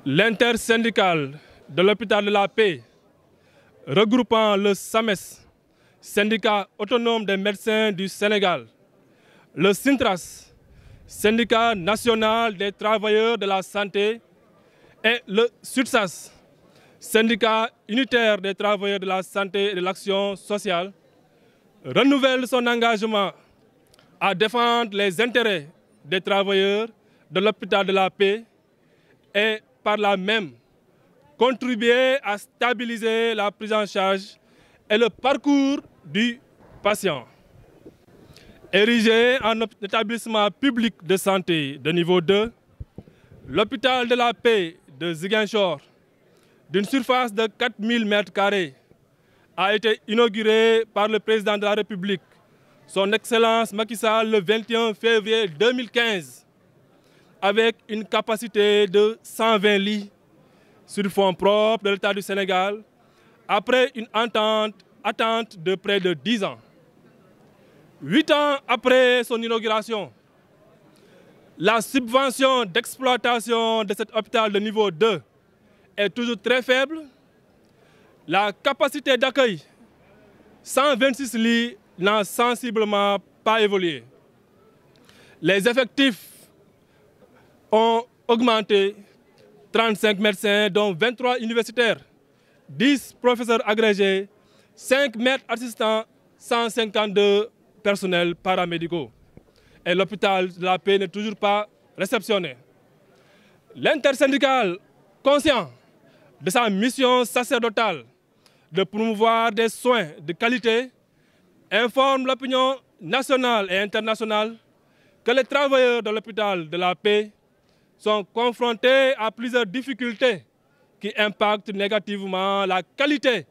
L'intersyndicale de l'hôpital de la Paix, regroupant le SAMES, syndicat autonome des médecins du Sénégal, le SINTRAS, syndicat national des travailleurs de la santé, et le SUTSAS, syndicat unitaire des travailleurs de la santé et de l'action sociale, renouvelle son engagement à défendre les intérêts des travailleurs de l'hôpital de la Paix et par là même contribuer à stabiliser la prise en charge et le parcours du patient. Érigé en établissement public de santé de niveau 2, l'hôpital de la Paix de Ziguinchor, d'une surface de 4000 m², a été inauguré par le président de la République, son Excellence Macky Sall, le 21 février 2015, avec une capacité de 120 lits sur fonds propres de l'État du Sénégal, après une attente de près de 10 ans. 8 ans après son inauguration, la subvention d'exploitation de cet hôpital de niveau 2 est toujours très faible. La capacité d'accueil, 126 lits, n'a sensiblement pas évolué. Les effectifs ont augmenté, 35 médecins, dont 23 universitaires, 10 professeurs agrégés, 5 maîtres assistants, 152 personnels paramédicaux. Et l'hôpital de la Paix n'est toujours pas réceptionné. L'intersyndicale, conscient de sa mission sacerdotale de promouvoir des soins de qualité, informe l'opinion nationale et internationale que les travailleurs de l'hôpital de la Paix sont confrontés à plusieurs difficultés qui impactent négativement la qualité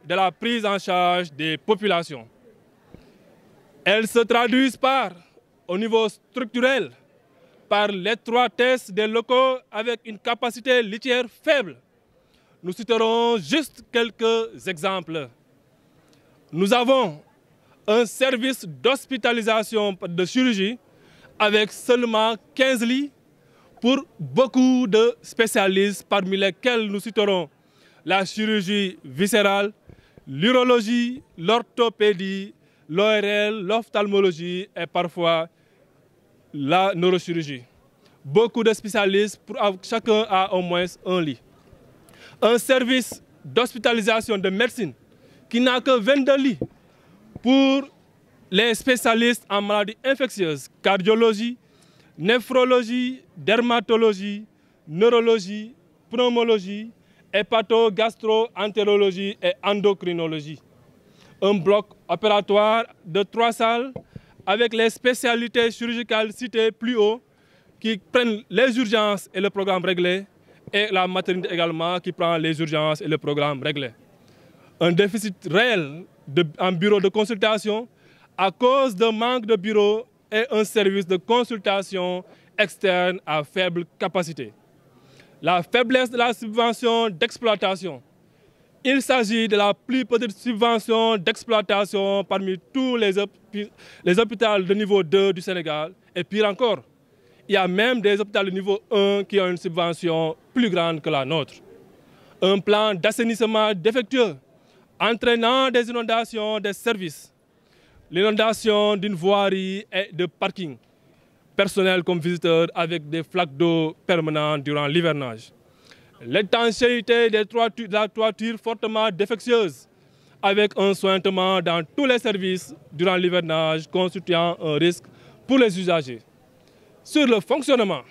de la prise en charge des populations. Elles se traduisent au niveau structurel, par l'étroitesse des locaux avec une capacité litière faible. Nous citerons juste quelques exemples. Nous avons un service d'hospitalisation de chirurgie avec seulement 15 lits pour beaucoup de spécialistes, parmi lesquels nous citerons la chirurgie viscérale, l'urologie, l'orthopédie, l'ORL, l'ophtalmologie et parfois la neurochirurgie. Beaucoup de spécialistes, chacun a au moins un lit. Un service d'hospitalisation de médecine qui n'a que 22 lits pour les spécialistes en maladies infectieuses, cardiologie, néphrologie, dermatologie, neurologie, pneumologie, hépato-gastro-entérologie et endocrinologie. Un bloc opératoire de 3 salles avec les spécialités chirurgicales citées plus haut qui prennent les urgences et le programme réglé, et la maternité également qui prend les urgences et le programme réglé. Un déficit réel en bureau de consultation à cause d'un manque de bureaux et un service de consultation externe à faible capacité. La faiblesse de la subvention d'exploitation. Il s'agit de la plus petite subvention d'exploitation parmi tous les hôpitaux de niveau 2 du Sénégal. Et pire encore, il y a même des hôpitaux de niveau 1 qui ont une subvention plus grande que la nôtre. Un plan d'assainissement défectueux, entraînant des inondations des services, l'inondation d'une voirie et de parking, personnel comme visiteur avec des flaques d'eau permanentes durant l'hivernage. L'étanchéité de la toiture fortement défectueuse, avec un sointement dans tous les services durant l'hivernage, constituant un risque pour les usagers. Sur le fonctionnement,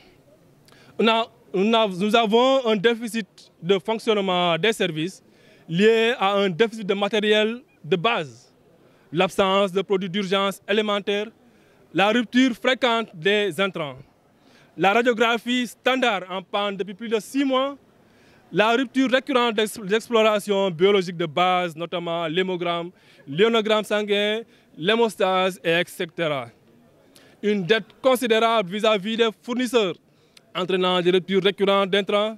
nous avons un déficit de fonctionnement des services lié à un déficit de matériel de base, l'absence de produits d'urgence élémentaires, la rupture fréquente des intrants, la radiographie standard en panne depuis plus de 6 mois, la rupture récurrente d'exploration biologique de base, notamment l'hémogramme, l'ionogramme sanguin, l'hémostase, etc. Une dette considérable vis-à-vis des fournisseurs, entraînant des ruptures récurrentes d'intrants.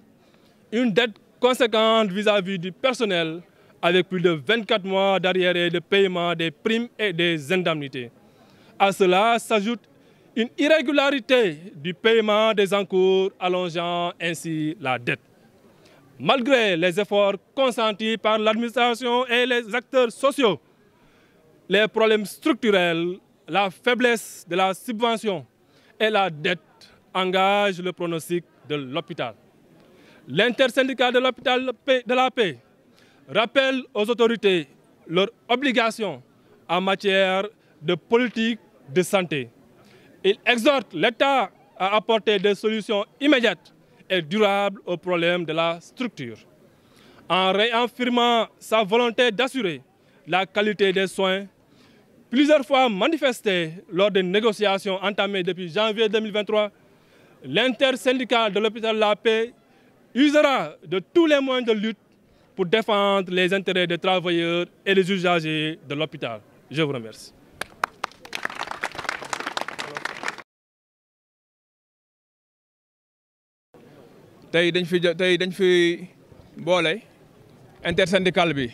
Une dette conséquente vis-à-vis du personnel, avec plus de 24 mois d'arriérés de paiement des primes et des indemnités. À cela s'ajoute une irrégularité du paiement des encours, allongeant ainsi la dette. Malgré les efforts consentis par l'administration et les acteurs sociaux, les problèmes structurels, la faiblesse de la subvention et la dette engagent le pronostic de l'hôpital. L'intersyndical de l'hôpital de la paix rappelle aux autorités leurs obligations en matière de politique de santé. Il exhorte l'État à apporter des solutions immédiates et durables aux problèmes de la structure, en réaffirmant sa volonté d'assurer la qualité des soins, plusieurs fois manifestée lors des négociations entamées depuis janvier 2023, l'intersyndical de l'hôpital de la paix usera de tous les moyens de lutte pour défendre les intérêts des travailleurs et des usagers de l'hôpital. Je vous remercie. tey dañ fi boole intersyndical bi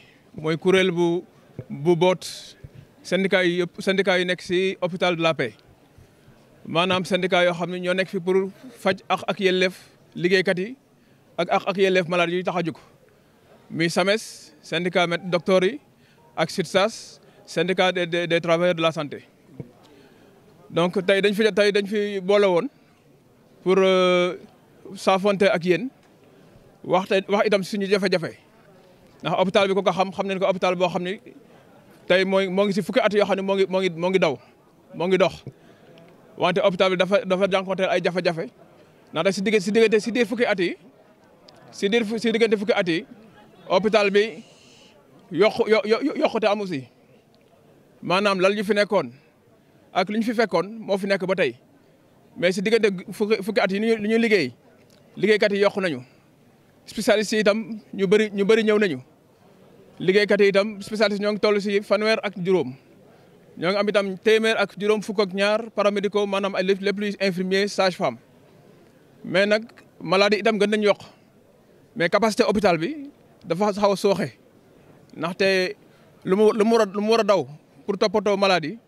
mooy kuréel bu boot syndicat yi yëpp syndicat yi nekk ci hôpital de la Paix maanaam syndicat yoo xam ne ñoo nekk fi pour faj ak yelleef liggéeykat yi ak yelleef malade yi tax a jóg muy SAMES syndicat docteurs yi ak SUTSAS syndicat des travailleurs de la santé. Donc tey dañ fi boole woon pour saafonte ak yéen wax itam suñu jafe-jafe ndax hôpital bi ko xam nañ ko hôpital boo xam ni tey moo ngi si fukki at yoo xam ne moo ngi dox wante hôpital bi dafa jànkuwanteel ay jafe-jafe ndax si diggante fukki at yi si diggante fukki at yi hôpital bi yokkute amu si maanaam lal ñu fi nekkoon ak li ñu fi fekkoon moo fi nekk ba tey mais si diggante fukki at yi li ñu liggéeykat yi yokku nañu spécialistes yi itam ñu bëri ñëw nañu liggéeykat yi itam spécialistes ñoo ngi toll si fanweer ak juróom ñoo ngi am itam téeméer ak juróom fukk ak ñaar paramédicaux maanaam ay lépp luy infirmier sage-femme mais nag maladie itam gën nañ yokk mais capacité hôpital bi dafa xaw a sooxe ndaxte lu mu war a daw pour toppatoo maladie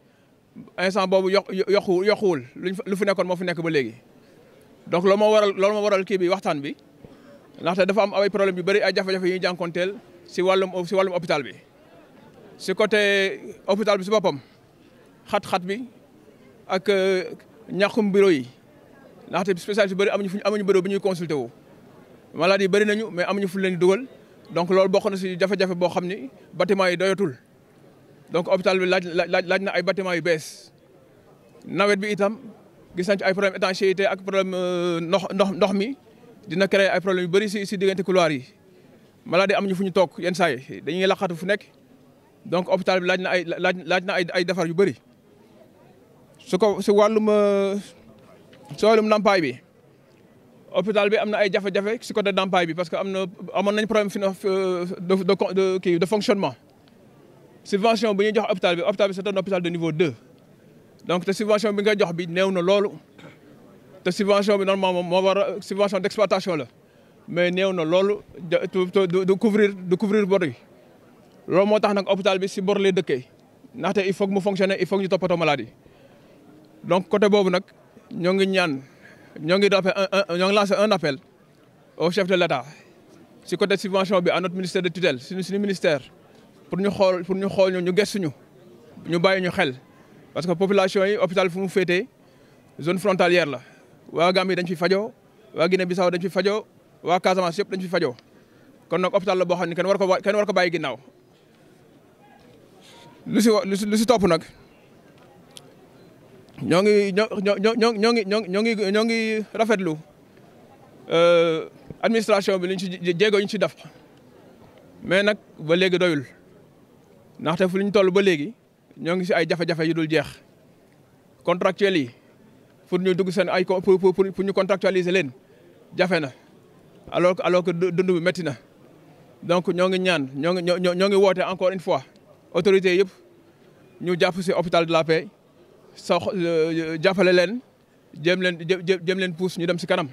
instant boobu yokkuwul lu fi nekkoon moo fi nekk ba léegi. donc loolu moo waral kii bi waxtaan bi ndaxte dafa am ay problème yu bëri ay jafe-jafe yi ñuy jànkonteel si wàllum hôpital bi si côté hôpital bi si boppam xat-xat bi ak ñàkkum bureau yi ndaxte spécialiste yu bëri amuñu bureau bi ñuy consulter wu malade yi bëri nañu mais amuñu fu leen di dugal donc loolu bokk na si jafe-jafe boo xam ni bâtiment yi doyatul donc hôpital bi laaj na ay bâtiment yu bees nawet bi itam gis nañ ci ay problème étanchéité ak problème ndox mi dina créer ay problème yu bëri si diggante couloir yi malade am ñu fu ñu toog yenn saa yi dañuy laqatu fu nekk donc hôpital bi laaj na ay defar yu bëri si wàllum ndàmpaay bi hôpital bi am na ay jafe-jafe si côté ndàmpaay bi parce que amoon nañ problème de fonctionnement subvention bi ñuy jox hôpital bi c'est un hôpital de niveau 2 donc te subvention bi nga jox bi néew na loolu te subvention bi normalement moo war a subvention d'exploitation la mais néew na loolu de couvrir bor yi loolu moo tax nag hôpital bi si bor lay dëkkee ndaxte il faut que mu fonctionner il faut que ñu toppatoo malade yi donc côté boobu nag ñoo ngi lancé un appel au chef de l'État si côté subvention bi à notre ministère de tutelle suñu ministère pour ñu xool ñu gëstuñu ñu bàyyi ñu xel parce que population yi hôpital fu mu féetee zone frontalière la waa Gambie dañ fi fajoo waa Guinée-Bissau dañ fi fajoo waa Casamance yëpp dañ fi fajoo kon nag hôpital la boo xam ne kenn war ko bàyyi ginnaaw lu si topp nag ñoo ngi rafetlu administration bi liñ ci jéego ñu ci def mais nag ba léegi doyul ndaxte fu ñu toll ba léegi ñoo ngi si ay jafe-jafe yu dul jeex contractuels yi pour ñu dugg seen ay pour ñu contractualiser leen jafe na alors que dund bi métti na donc ñoo ngi woote encore une fois autorités yëpp ñu jàpp si hôpital de la Paix jàppale leen jëm leen pousse ñu dem si kanam.